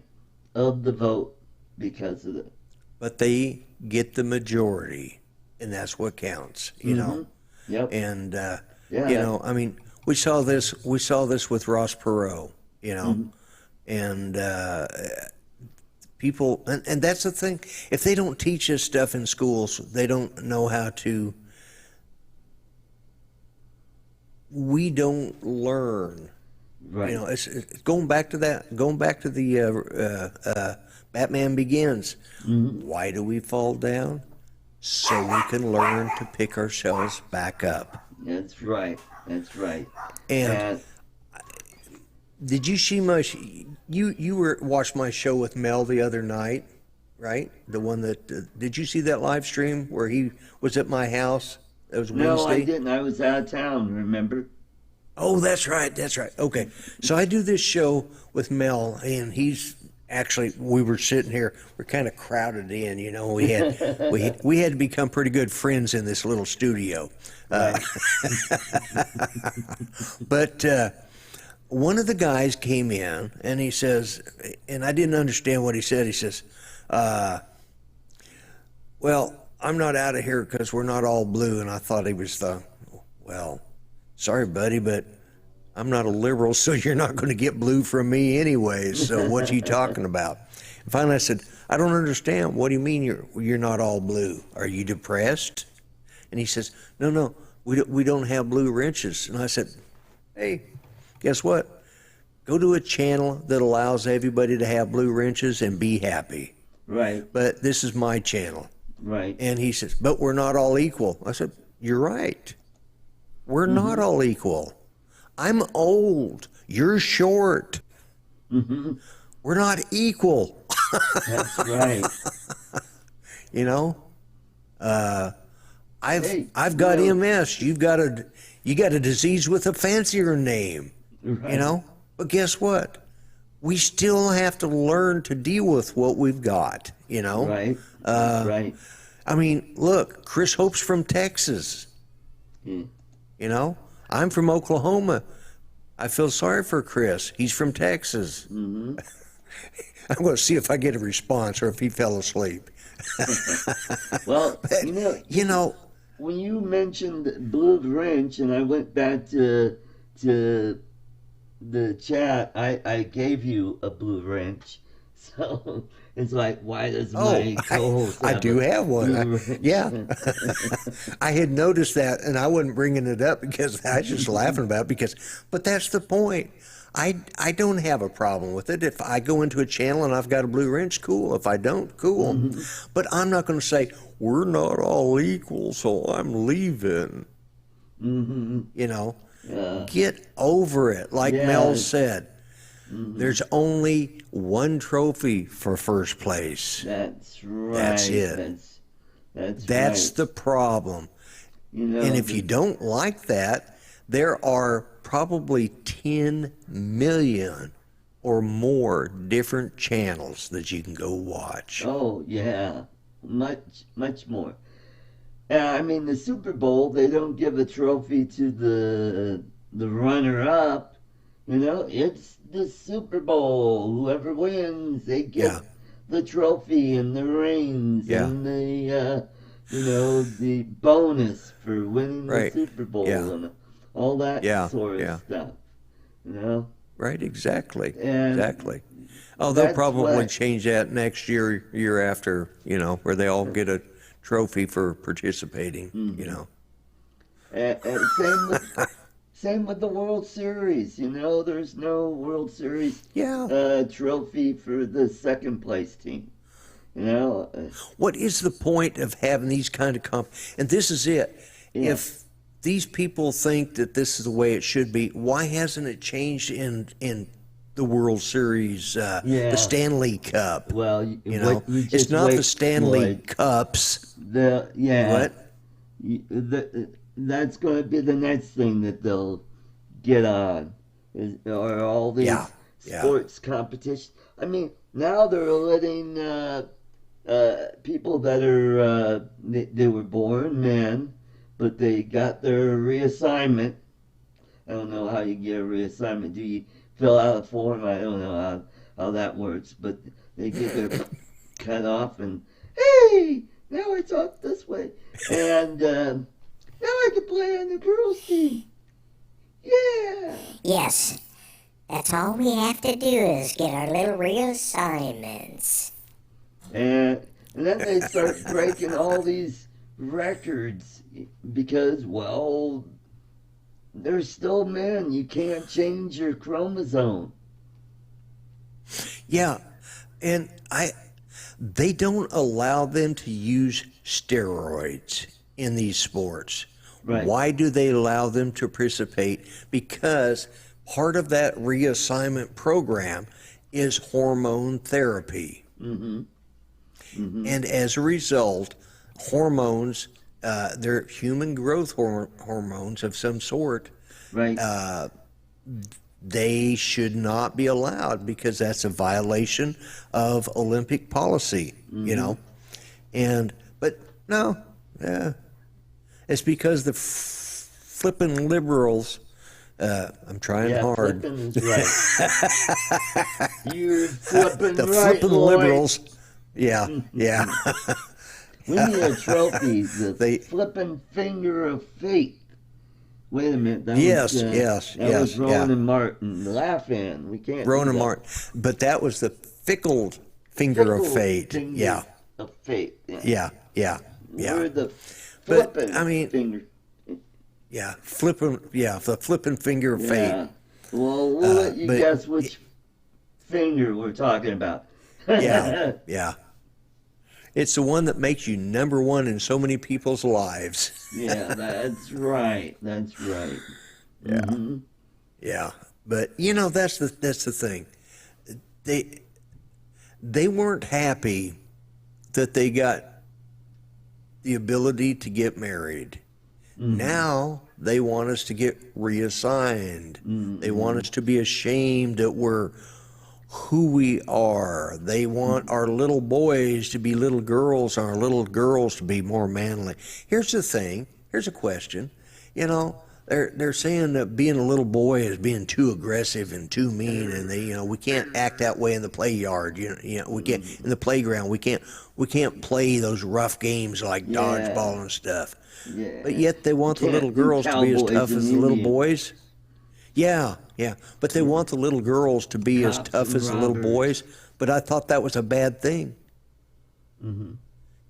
of the vote because of it. But they get the majority, and that's what counts, Yep. And I mean, we saw this with Ross Perot, and people, and that's the thing. If they don't teach us stuff in schools, they don't know how to. We don't learn. Right. It's going back to that. Going back to the Batman Begins. Why do we fall down? So we can learn to pick ourselves back up. That's right. That's right. And did you see you watched my show with Mel the other night, right? The one that did you see that live stream where he was at my house? It was Wednesday. No, I didn't. I was out of town, remember? Oh, that's right. That's right. Okay. So I do this show with Mel, and he's actually, we were sitting here, we're kind of crowded in, we had we had to become pretty good friends in this little studio. Right. But one of the guys came in, and he says, and I didn't understand what he said. He says, well, I'm not out of here because we're not all blue. And I thought he was well, sorry, buddy, but I'm not a liberal, so you're not going to get blue from me anyways. So what you talking about? And finally I said, I don't understand. What do you mean you're not all blue? Are you depressed? And he says, no, we don't have blue wrenches. And I said, hey, guess what? Go to a channel that allows everybody to have blue wrenches and be happy. Right. But this is my channel. Right. And he says, but we're not all equal. I said, you're right. We're not all equal. I'm old. You're short. We're not equal. That's right. You know, I've Hey, got you know- MS. You got a disease with a fancier name. Right. You know, but guess what? We still have to learn to deal with what we've got. You know, Right. Right. I mean, look, Chris Hope's from Texas. Mm. You know, I'm from Oklahoma. I feel sorry for Chris. He's from Texas. Mm-hmm. I'm going to see if I get a response or if he fell asleep. Well, You know, when you mentioned Blue Wrench, and I went back to the chat, I gave you a Blue Wrench. So it's like, why does my co-host I do have one. Blue Wrench? Yeah. I had noticed that, and I wasn't bringing it up because I was just laughing about it but that's the point. I don't have a problem with it. If I go into a channel and I've got a Blue Wrench, cool. If I don't, cool. Mm-hmm. But I'm not going to say, we're not all equal, so I'm leaving. Mm-hmm. You know, Yeah. get over it. Like Yeah. Mel said, Mm-hmm. there's only one trophy for first place. That's right. That's it. That's That's right. the problem. You know, And if you don't like that, there are probably 10 million or more different channels that you can go watch. Oh yeah, much more. I mean, the Super Bowl, they don't give a trophy to the runner-up. You know, it's the Super Bowl. Whoever wins, they get Yeah. the trophy and the rings Yeah. and the the bonus for winning Right. the Super Bowl Yeah. and all that Yeah. sort of Yeah. stuff. You know, Right, exactly. And Exactly. Oh, they'll that's probably what- change that next year after, you know, where they all get a trophy for participating, you know. And same with the World Series. You know, there's no World Series Yeah. trophy for the second place team. You know, What is the point of having these kind of and this is it. Yeah. If these people think that this is the way it should be, why hasn't it changed in the World Series, Yeah. the Stanley Cup? well, You know, you it's just not wait, the Stanley Lloyd. Cups. What? What? That's going to be the next thing that they'll get on, or all these Yeah, yeah. sports competitions. I mean, now they're letting people that are they were born men, but they got their reassignment. I don't know how you get a reassignment. Do you fill out a form? I don't know how that works, but they get their cut off and hey, now I talk this way, and now I can play on the girls' team. Yeah. Yes. That's all we have to do is get our little reassignments. And then they start breaking all these records because, well, they're still men. You can't change your chromosome. Yeah, and they don't allow them to use steroids in these sports. Right. Why do they allow them to participate? Because part of that reassignment program is hormone therapy. Mm-hmm. Mm-hmm. And as a result, hormones, they're human growth hormones of some sort, Right. they should not be allowed because that's a violation of Olympic policy, you know. But no, it's because the flippin' liberals. I'm trying yeah, hard. flipping is right. You're flipping The right, flippin' Lloyd. liberals. Yeah, yeah. We need a trophy. The They- flipping finger of fate. Wait a minute. That Yes, was, yes, that yes, was yeah. Ronan Martin. Laugh-in. We can't. Ronan do that. Martin. But that was the fickle finger of Fickle fate. finger Yeah, Of fate. yeah, yeah, yeah. We're the But, flipping I mean, finger. Yeah, the flipping finger of Yeah. fate. Well, we'll let you but- guess which finger we're talking about. Yeah, yeah. It's the one that makes you number one in so many people's lives. Yeah, that's right. That's right. Yeah. Mhm. Yeah, but you know that's the thing. they weren't happy that they got the ability to get married. Now they want us to get reassigned. They want us to be ashamed that we're who we are. They want our little boys to be little girls and our little girls to be more manly. Here's the thing. Here's a question. You know, they're saying that being a little boy is being too aggressive and too mean, and we can't act that way in the play yard. We can't in the playground. We can't play those rough games like dodgeball and stuff. Yeah. But yet they want the little girls to be as tough as the little boys. Yeah. But they want the little girls to be as tough as the little boys. But I thought that was a bad thing.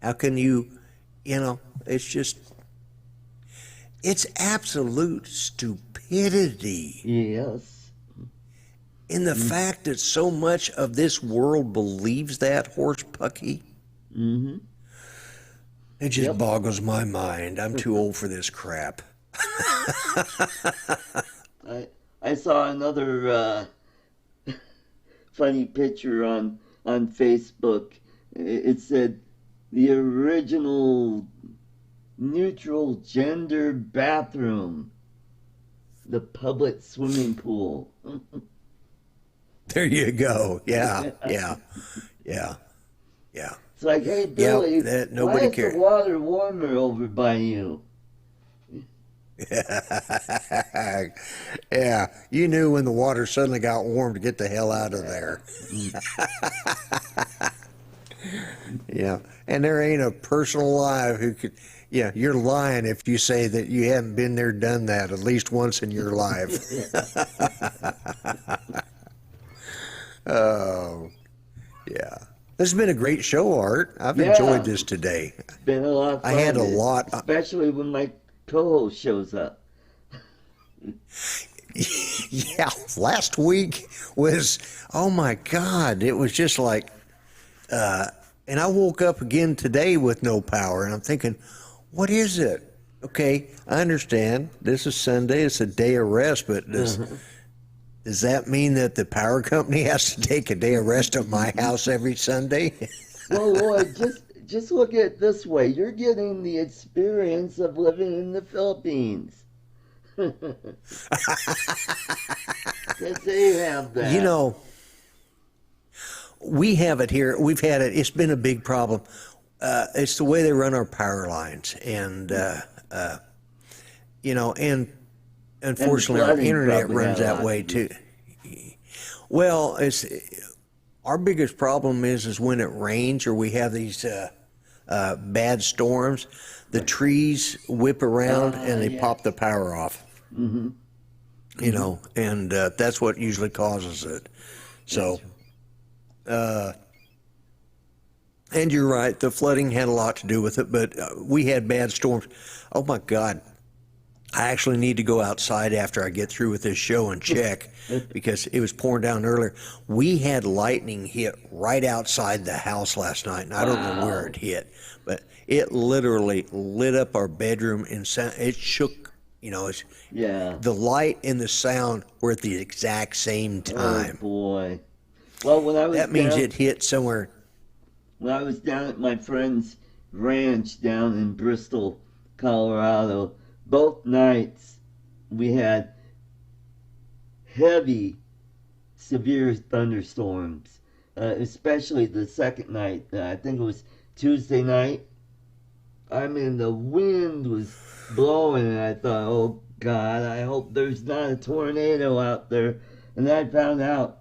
How can you, it's absolute stupidity. Yes. In the fact that so much of this world believes that, horse pucky. It just boggles my mind. I'm too old for this crap. I saw another funny picture on Facebook. It said the original neutral gender bathroom, the public swimming pool. There you go. Yeah. It's like, hey, Billy, nobody why is cares. the water warmer over by you? Yeah, you knew when the water suddenly got warm to get the hell out of there. Yeah, and there ain't a person alive who could. Yeah, you're lying if you say that you haven't been there, done that at least once in your life. Oh, yeah. This has been a great show, Art. I've enjoyed this today. It's been a lot of fun. I had a lot. Especially when my co-host shows up. Yeah, last week was, oh my God, it was just like, and I woke up again today with no power, and I'm thinking, what is it? Okay, I understand. This is Sunday. It's a day of rest, but does that mean that the power company has to take a day of rest at my house every Sunday? Well, Lloyd, just look at it this way. You're getting the experience of living in the Philippines. Because they have that. We have it here. We've had it. It's been a big problem. It's the way they run our power lines. And, and unfortunately, our internet runs that way too. Well, our biggest problem is when it rains or we have these bad storms. The trees whip around and they pop the power off. And that's what usually causes it. So, and you're right, the flooding had a lot to do with it, but we had bad storms. Oh my God. I actually need to go outside after I get through with this show and check because it was pouring down earlier. We had lightning hit right outside the house last night, and I don't know where it hit, but it literally lit up our bedroom and it shook. The light and the sound were at the exact same time. Oh boy! Well, when I was that means it hit somewhere. When I was down at my friend's ranch down in Bristol, Colorado. Both nights we had heavy, severe thunderstorms, especially the second night. I think it was Tuesday night. I mean, the wind was blowing, and I thought, oh, God, I hope there's not a tornado out there. And I found out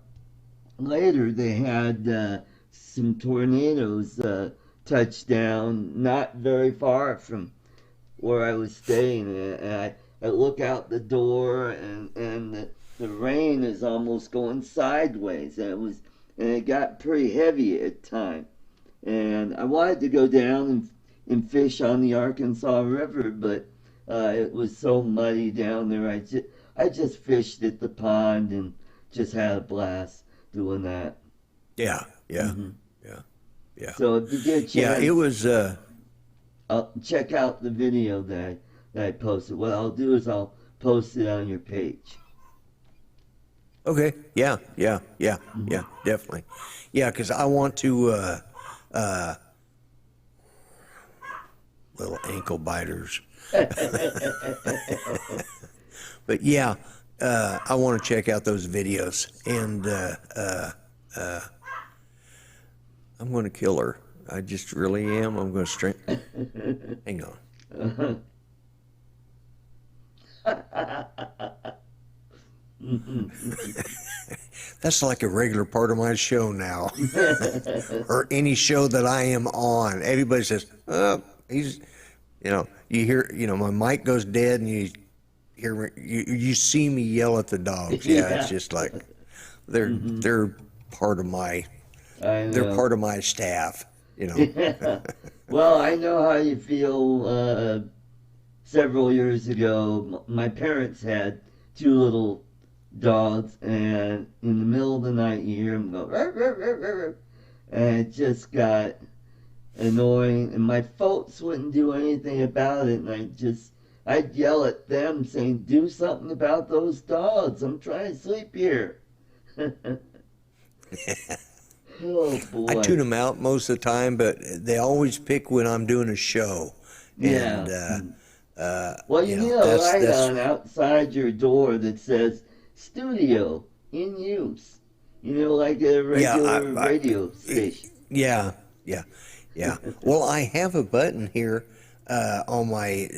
later they had some tornadoes touch down not very far from where I was staying, and I look out the door, and the rain is almost going sideways, and it got pretty heavy at time, and I wanted to go down and fish on the Arkansas River, but it was so muddy down there. I just fished at the pond and just had a blast doing that. Yeah. So if you get a chance, it was. Check out the video that I posted. What I'll do is I'll post it on your page. Okay. Yeah. Definitely. Yeah, because I want to little ankle biters. But yeah, I want to check out those videos, and I'm going to kill her. I just really am. I'm going to hang on. That's like a regular part of my show now, or any show that I am on. Everybody says, "Oh, he's," you hear, my mic goes dead, and you hear you see me yell at the dogs. Yeah, it's just like they're part of my they're part of my staff. Well, I know how you feel. Several years ago, my parents had two little dogs, and in the middle of the night, you hear them go, "Rrr, rrr, rrr, rrr," and it just got annoying. And my folks wouldn't do anything about it, and I'd yell at them, saying, "Do something about those dogs! I'm trying to sleep here." Oh boy! I tune them out most of the time, but they always pick when I'm doing a show. Yeah. And, well, you need a light on outside your door that says "Studio in use." Like a regular radio station. Yeah. Well, I have a button here on my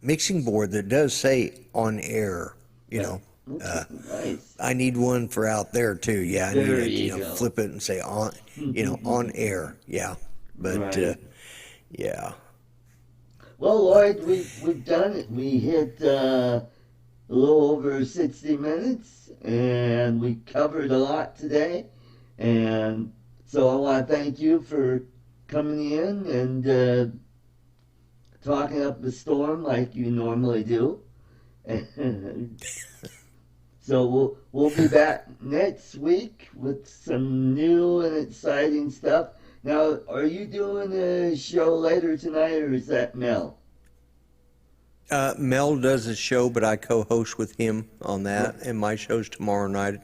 mixing board that does say "on air." Nice. I need one for out there too. Yeah, I There need you to go. flip it and say on, on air. Yeah, but Right. yeah. Well, Lloyd, we've done it. We hit a little over 60 minutes, and we covered a lot today. And so I want to thank you for coming in and talking up the storm like you normally do. And so we'll be back next week with some new and exciting stuff. Now, are you doing a show later tonight, or is that Mel? Mel does a show, but I co-host with him on that, and my show's tomorrow night.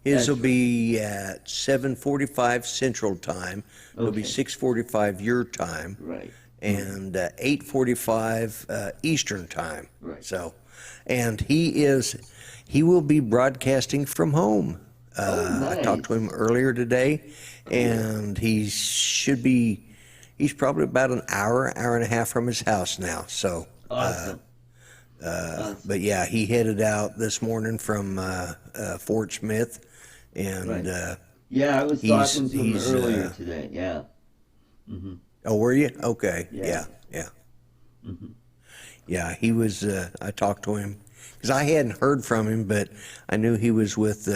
His will be at 7:45 Central Time. It'll be 6:45 your time. Right. And 8:45 Eastern Time. Right. So, and he will be broadcasting from home. Nice. I talked to him earlier today, and he's probably about an hour and a half from his house now. So, Awesome. but yeah, he headed out this morning from Fort Smith, and Right. Yeah, I was talking to him earlier today. Yeah. Mm-hmm. Oh, were you? Okay. Yeah. Yeah. Mm-hmm. Yeah, he was. I talked to him because I hadn't heard from him, but I knew he was with.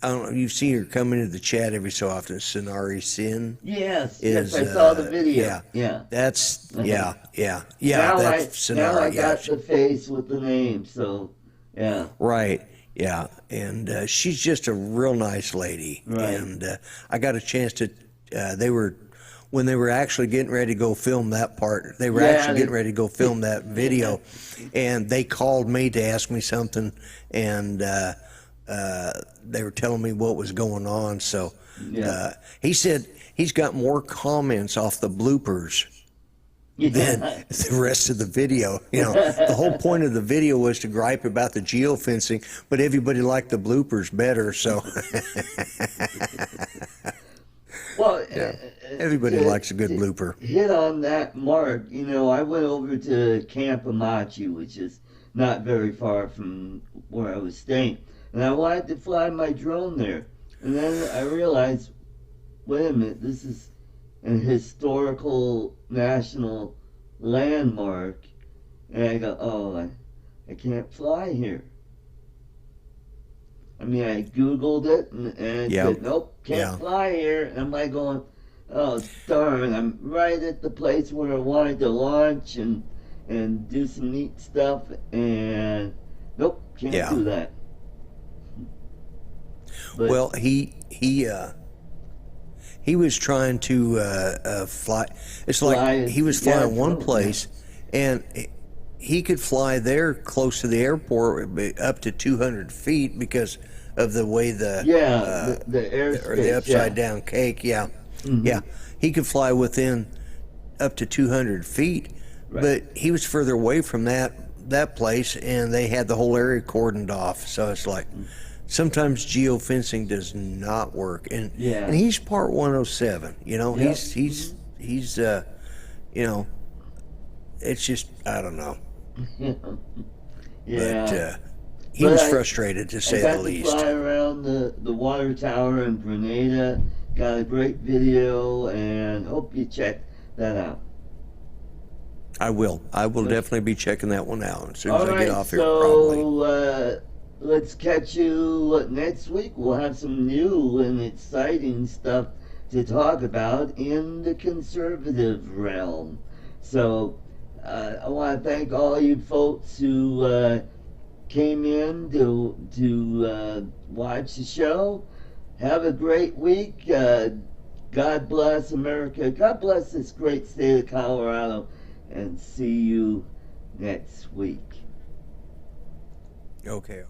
I don't know. You see her come into the chat every so often. Sonari Sin. Yes, I saw the video. Yeah. That's Now that's Sonari. Now I got the face with the name. So, yeah. Right. Yeah, and she's just a real nice lady. Right. And I got a chance to. When they were actually getting ready to go film that part, they were getting ready to go film that video, and they called me to ask me something, and they were telling me what was going on. So he said he's got more comments off the bloopers than the rest of the video. The whole point of the video was to gripe about the geofencing, but everybody liked the bloopers better. So. Well, everybody likes a good blooper. Hit on that mark. I went over to Camp Amachi, which is not very far from where I was staying, and I wanted to fly my drone there. And then I realized, wait a minute, this is an historical national landmark. And I go, oh, I can't fly here. I mean, I Googled it and it said, nope, can't fly here. And I'm like going, oh, darn, I'm right at the place where I wanted to launch and do some neat stuff. And nope, can't do that. But, well, he was trying to fly. It's like he was flying one place, and he could fly there close to the airport up to 200 feet because of the way the the airspace, or the upside down cake. Yeah, yeah. He could fly within up to 200 feet, but he was further away from that place, and they had the whole area cordoned off. So it's like sometimes geofencing does not work, and he's part 107. You know, he's you know, it's just I don't know. But he was frustrated, to say the least. I got to fly around the water tower in Grenada. Got a great video, and hope you check that out. I will. I will definitely be checking that one out as soon as I get off here. So let's catch you next week. We'll have some new and exciting stuff to talk about in the conservative realm. So I want to thank all you folks who came in to watch the show. Have a great week. God bless America. God bless this great state of Colorado. And see you next week. Okay.